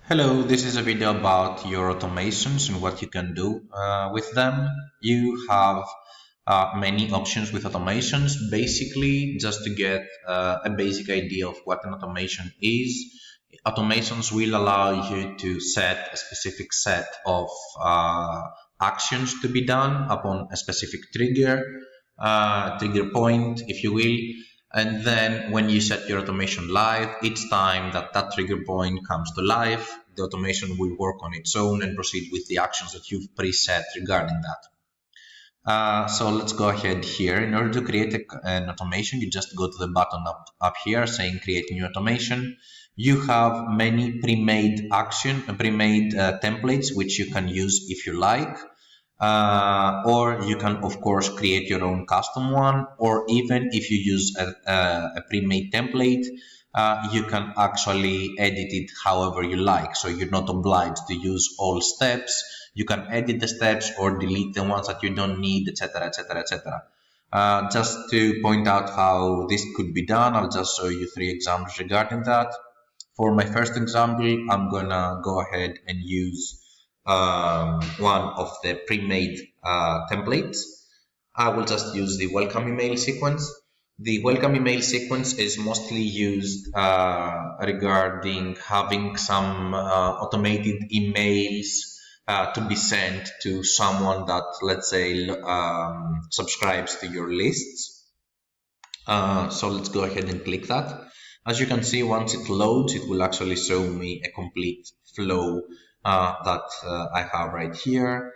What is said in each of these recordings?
Hello, this is a video about your automations and what you can do with them. You have many options with automations. Basically, just to get a basic idea of what an automation is, automations will allow you to set a specific set of actions to be done upon a specific trigger point, if you will. And then when you set your automation live, each time that that trigger point comes to life, the automation will work on its own and proceed with the actions that you've preset regarding that. So let's go ahead here. In order to create an automation, you just go to the button up here saying create new automation. You have many pre-made templates which you can use if you like. Or you can of course create your own custom one, or even if you use a pre-made template, you can actually edit it however you like. So you're not obliged to use all steps. You can edit the steps or delete the ones that you don't need, etc., etc., etc. Just to point out how this could be done, I'll just show you 3 examples regarding that. For my first example, I'm gonna go ahead and use one of the pre-made templates. I will just use the welcome email sequence. The welcome email sequence is mostly used regarding having some automated emails to be sent to someone that, let's say, subscribes to your lists. So let's go ahead and click that. As you can see, once it loads, it will actually show me a complete flow that I have right here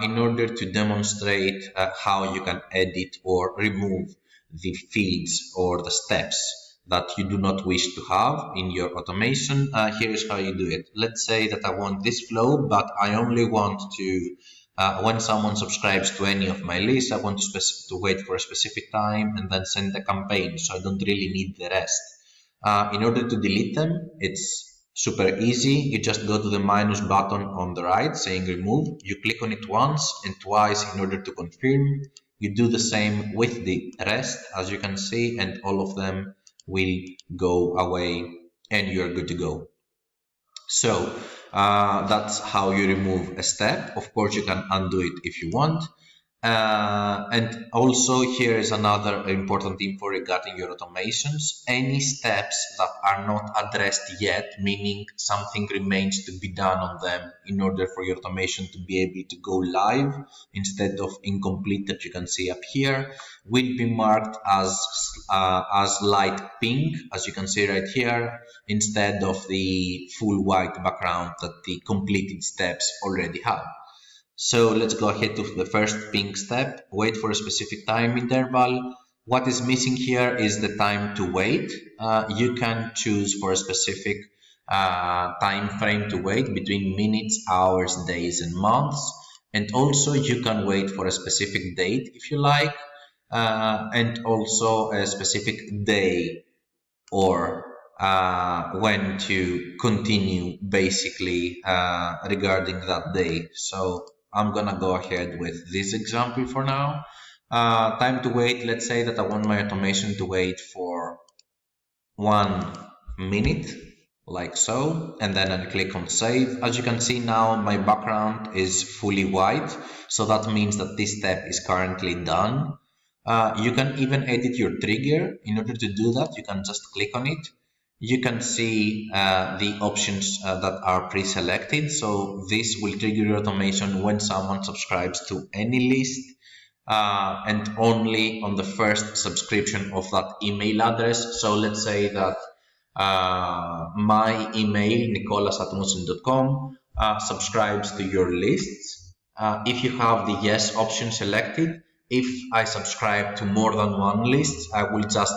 in order to demonstrate how you can edit or remove the fields or the steps that you do not wish to have in your automation. Here is how you do it. Let's say that I want this flow, but I only want to when someone subscribes to any of my lists, I want to wait for a specific time and then send the campaign, so I don't really need the rest. In order to delete them, it's super easy. You just go to the minus button on the right saying remove. You click on it once and twice in order to confirm. You do the same with the rest, as you can see, and all of them will go away and you're good to go. So that's how you remove a step. Of course, you can undo it if you want. And also here is another important info regarding your automations. Any steps that are not addressed yet, meaning something remains to be done on them in order for your automation to be able to go live instead of incomplete that you can see up here, will be marked as light pink, as you can see right here, instead of the full white background that the completed steps already have. So let's go ahead to the first pink step, wait for a specific time interval. What is missing here is the time to wait. You can choose for a specific time frame to wait between minutes, hours, days, and months. And also you can wait for a specific date if you like, and also a specific day or when to continue basically regarding that day. So I'm gonna go ahead with this example for now. Time to wait, let's say that I want my automation to wait for 1 minute, like so, and then I click on save. As you can see now, my background is fully white, so that means that this step is currently done. You can even edit your trigger. In order to do that, you can just click on it. You can see the options that are pre-selected. So this will trigger your automation when someone subscribes to any list and only on the first subscription of that email address. So let's say that my email, nicolas@moosend.com, subscribes to your lists. If you have the yes option selected, if I subscribe to more than one list, I will just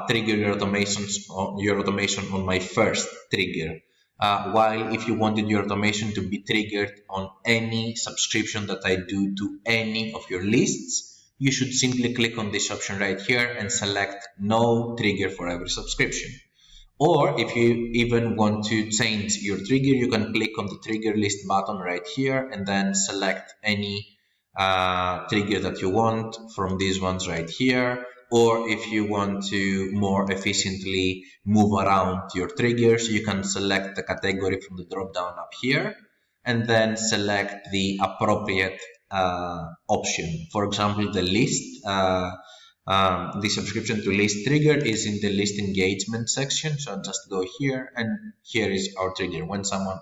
trigger your automation on my first trigger. While if you wanted your automation to be triggered on any subscription that I do to any of your lists, you should simply click on this option right here and select no trigger for every subscription. Or if you even want to change your trigger, you can click on the trigger list button right here and then select any trigger that you want from these ones right here. or if you want to more efficiently move around your triggers, you can select the category from the drop down up here and then select the appropriate option. For example, the list, the subscription to list trigger is in the list engagement section. So I'll just go here, and here is our trigger. When someone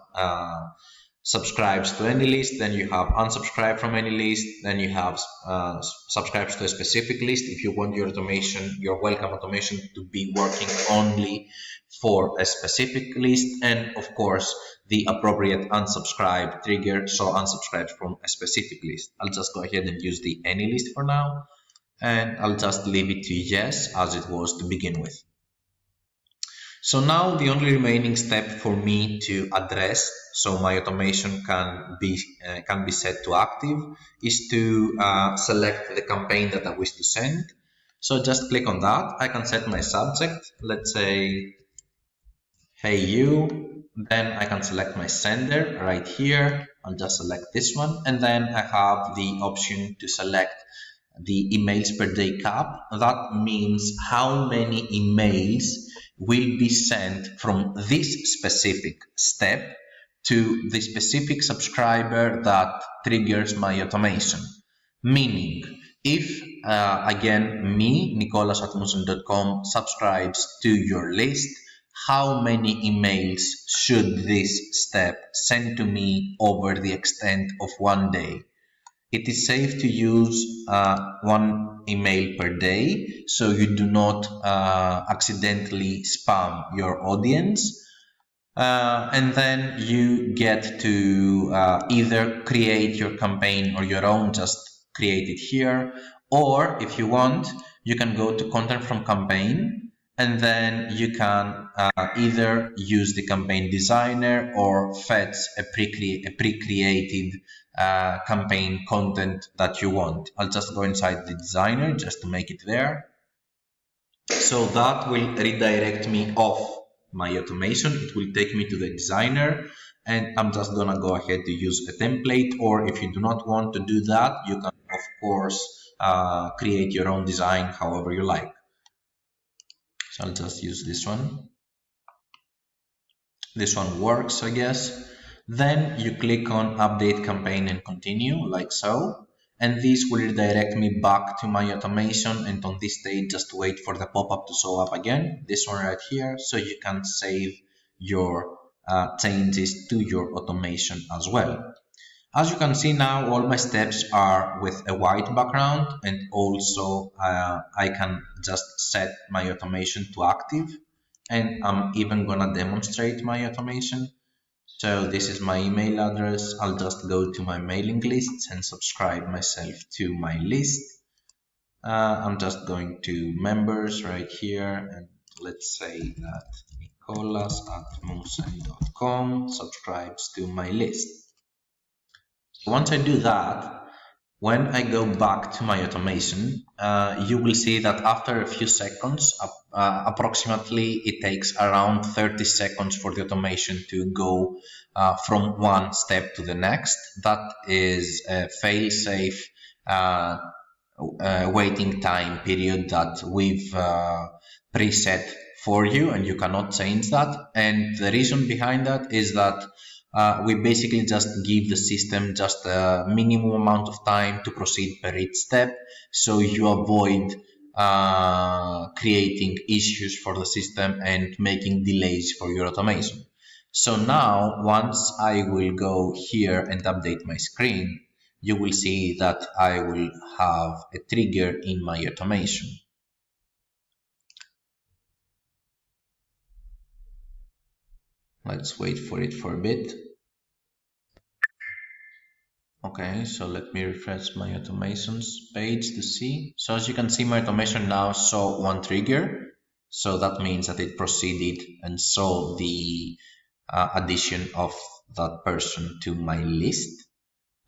subscribes to any list, then you have unsubscribe from any list, then you have subscribes to a specific list. If you want your automation, your welcome automation to be working only for a specific list, and of course the appropriate unsubscribe trigger, so unsubscribe from a specific list. I'll just go ahead and use the any list for now, and I'll just leave it to yes as it was to begin with. So now the only remaining step for me to address, so my automation can be set to active, is to select the campaign that I wish to send. So just click on that. I can set my subject, let's say, hey you. Then I can select my sender right here. I'll just select this one, and then I have the option to select the emails per day cap. That means how many emails will be sent from this specific step to the specific subscriber that triggers my automation. Meaning, if again me, Nicolas at Moosend.com, subscribes to your list, how many emails should this step send to me over the extent of one day? It is safe to use one email per day, so you do not accidentally spam your audience. And then you get to either create your campaign or your own, just create it here. Or if you want, you can go to content from campaign, and then you can either use the campaign designer or fetch a pre-created campaign content that you want. I'll just go inside the designer just to make it there. So that will redirect me off my automation. It will take me to the designer, and I'm just gonna go ahead to use a template. Or if you do not want to do that, you can of course create your own design however you like. So I'll just use this one. This one works, I guess. Then you click on update campaign and continue, like so. And this will redirect me back to my automation, and on this stage just wait for the pop-up to show up again, this one right here, so you can save your changes to your automation as well. As you can see now, all my steps are with a white background, and also I can just set my automation to active, and I'm even gonna demonstrate my automation. So this is my email address. I'll just go to my mailing lists and subscribe myself to my list. I'm just going to members right here, and let's say that Nicolas at Moosend.com subscribes to my list. So once I do that, when I go back to my automation, you will see that after a few seconds, approximately it takes around 30 seconds for the automation to go from one step to the next. That is a fail-safe waiting time period that we've preset for you, and you cannot change that. And the reason behind that is that we basically just give the system just a minimum amount of time to proceed per each step, so you avoid creating issues for the system and making delays for your automation. So now, once I will go here and update my screen, you will see that I will have a trigger in my automation. Let's wait for it for a bit. Okay, so let me refresh my automations page to see. So as you can see, my automation now saw one trigger. So that means that it proceeded and saw the addition of that person to my list.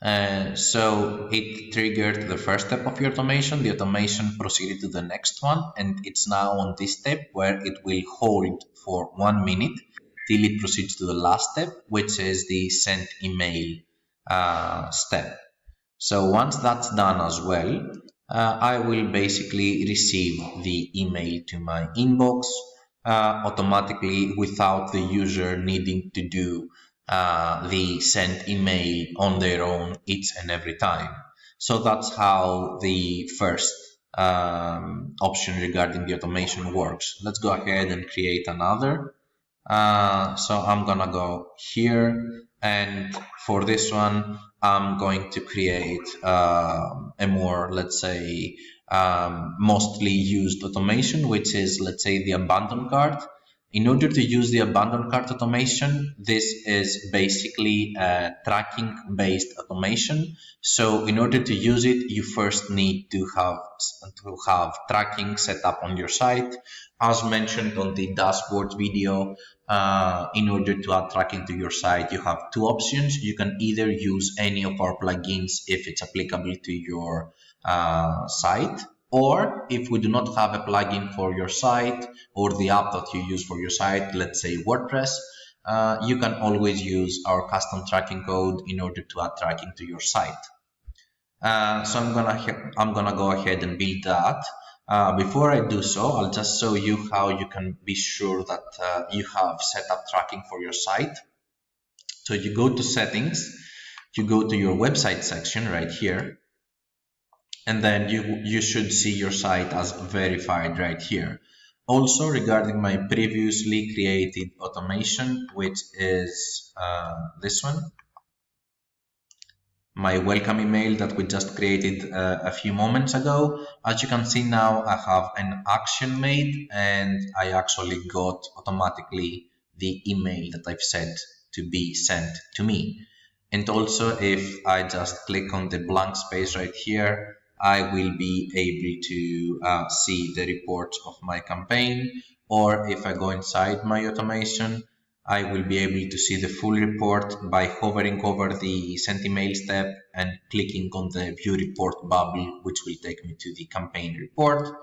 So it triggered the first step of your automation. The automation proceeded to the next one, and it's now on this step where it will hold for 1 minute till it proceeds to the last step, which is the send email step. So once that's done as well, I will basically receive the email to my inbox automatically without the user needing to do the send email on their own each and every time. So that's how the first option regarding the automation works. Let's go ahead and create another. So I'm gonna go here, and for this one I'm going to create a more, let's say, mostly used automation, which is, let's say, the abandoned cart. In order to use the abandoned cart automation, this is basically a tracking based automation. So in order to use it, you first need to have tracking set up on your site. As mentioned on the dashboard video, in order to add tracking to your site, you have two options. You can either use any of our plugins if it's applicable to your site, or if we do not have a plugin for your site or the app that you use for your site, let's say WordPress, you can always use our custom tracking code in order to add tracking to your site. So I'm gonna go ahead and build that. Before I do so, I'll just show you how you can be sure that you have set up tracking for your site. So you go to settings, you go to your website section right here, and then you should see your site as verified right here. Also, regarding my previously created automation, which is this one, my welcome email that we just created a few moments ago. As you can see now, I have an action made, and I actually got automatically the email that I've set to be sent to me. And also, if I just click on the blank space right here, I will be able to see the report of my campaign. Or if I go inside my automation, I will be able to see the full report by hovering over the sent email step and clicking on the view report bubble, which will take me to the campaign report.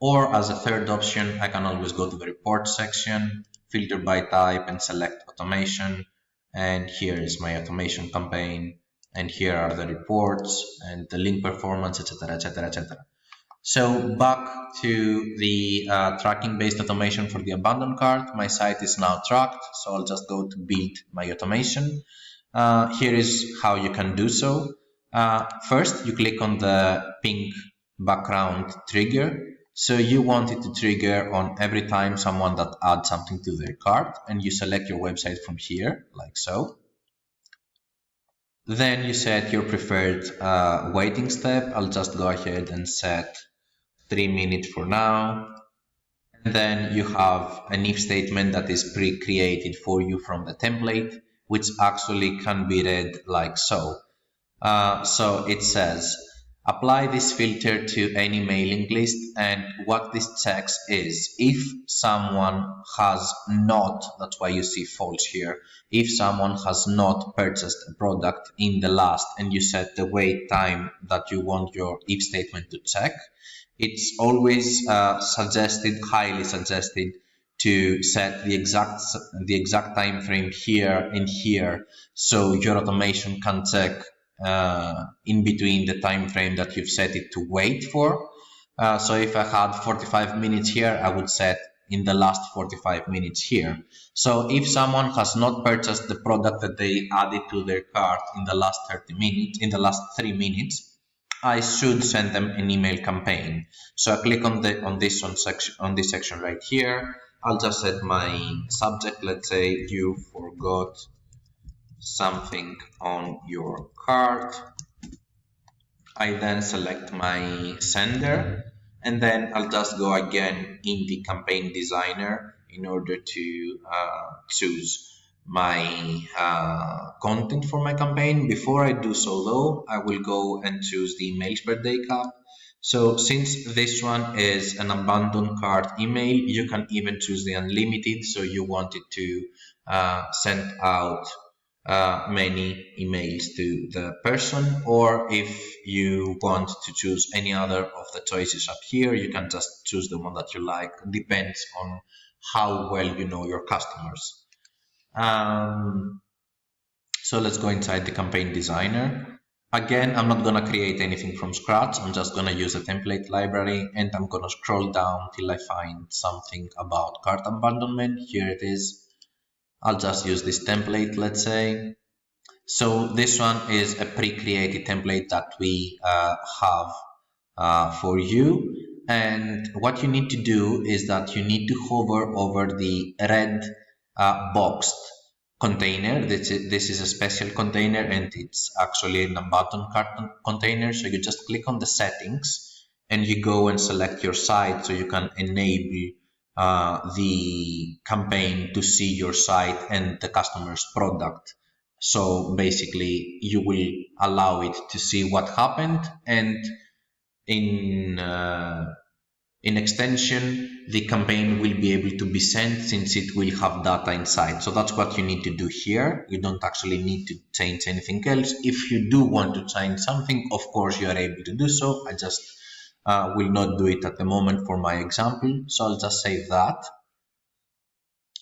Or as a third option, I can always go to the report section, filter by type, and select automation. And here is my automation campaign, and here are the reports and the link performance, etc., etc., etc. So back to the tracking based automation for the abandoned cart. My site is now tracked, so I'll just go to build my automation. Here is how you can do so. First, you click on the pink background trigger. So you want it to trigger on every time someone that adds something to their cart, and you select your website from here, like so. Then you set your preferred waiting step. I'll just go ahead and set 3 minutes for now. And then you have an if statement that is pre-created for you from the template, which actually can be read like so. So it says, apply this filter to any mailing list, and what this checks is if someone has not, that's why you see false here, if someone has not purchased a product in the last, and you set the wait time that you want your if statement to check, it's always highly suggested to set the exact time frame here and here, so your automation can check in between the time frame that you've set it to wait for. So if I had 45 minutes here, I would set in the last 45 minutes here. So if someone has not purchased the product that they added to their cart in the last 30 minutes, in the last 3 minutes, I should send them an email campaign. So I click on this section right here. I'll just set my subject, let's say you forgot something on your cart. I then select my sender, and then I'll just go again in the campaign designer in order to choose my content for my campaign. Before I do so though, I will go and choose the emails per day cap. So since this one is an abandoned cart email, you can even choose the unlimited, so you want it to send out many emails to the person, or if you want to choose any other of the choices up here, you can just choose the one that you like. Depends on how well you know your customers. So let's go inside the campaign designer. Again, I'm not gonna create anything from scratch. I'm just gonna use a template library, and I'm gonna scroll down till I find something about cart abandonment. Here it is. I'll just use this template, let's say. So this one is a pre-created template that we have for you. And what you need to do is that you need to hover over the red boxed container. This is a special container, and it's actually an abandoned cart container. So you just click on the settings and you go and select your site so you can enable the campaign to see your site and the customer's product. So basically you will allow it to see what happened, and in in extension, the campaign will be able to be sent since it will have data inside. So that's what you need to do here. You don't actually need to change anything else. If you do want to change something, of course, you are able to do so. I just will not do it at the moment for my example. So I'll just save that.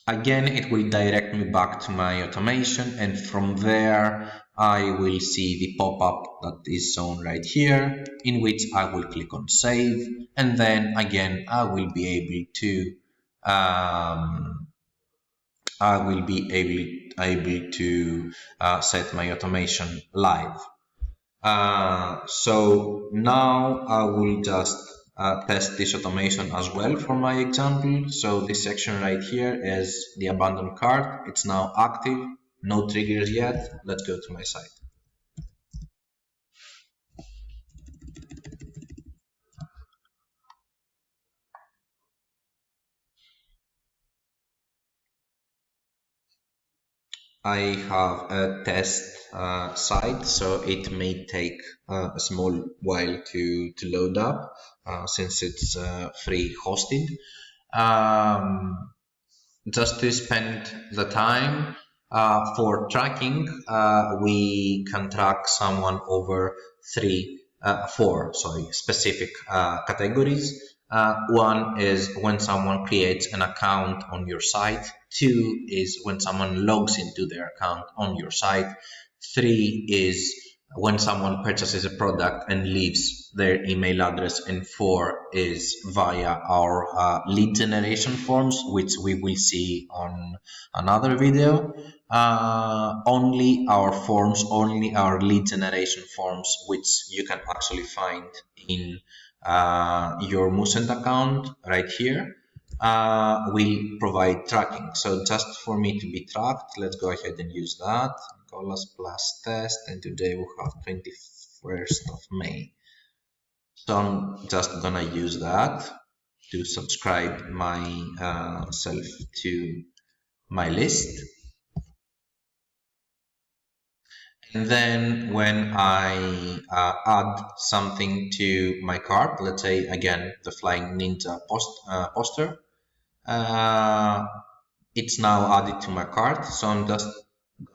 Again, it will direct me back to my automation, and from there I will see the pop-up that is shown right here, in which I will click on save, and then again I will be able to set my automation live. So now I will just test this automation as well for my example. So this section right here is the abandoned cart. It's now active, no triggers yet. Let's go to my site. I have a test site, so it may take a small while to load up since it's free hosted. Just to spend the time for tracking, we can track someone over four specific categories. One is when someone creates an account on your site. Two is when someone logs into their account on your site. Three is when someone purchases a product and leaves their email address, and four is via our lead generation forms, which we will see on another video. Only our forms, only our lead generation forms, which you can actually find in your Moosend account right here, will provide tracking. So just for me to be tracked, let's go ahead and use that. Nicholas plus test, and today we have 21st of May. So I'm just gonna use that to subscribe myself to my list. And then when I add something to my cart, let's say again the Flying Ninja poster, it's now added to my cart. So I'm just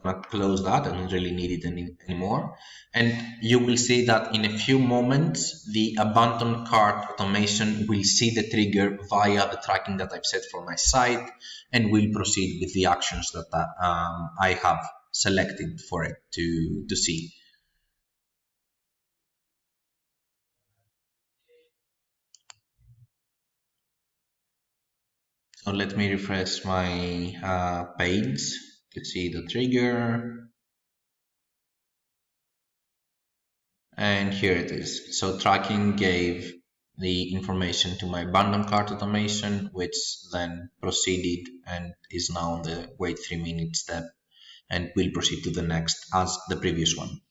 gonna close that. I don't really need it anymore. And you will see that in a few moments, the abandoned cart automation will see the trigger via the tracking that I've set for my site, and will proceed with the actions that I have selected for it to see. So let me refresh my page to see the trigger. And here it is. So tracking gave the information to my abandoned cart automation, which then proceeded and is now on the wait 3 minute step, and will proceed to the next as the previous one.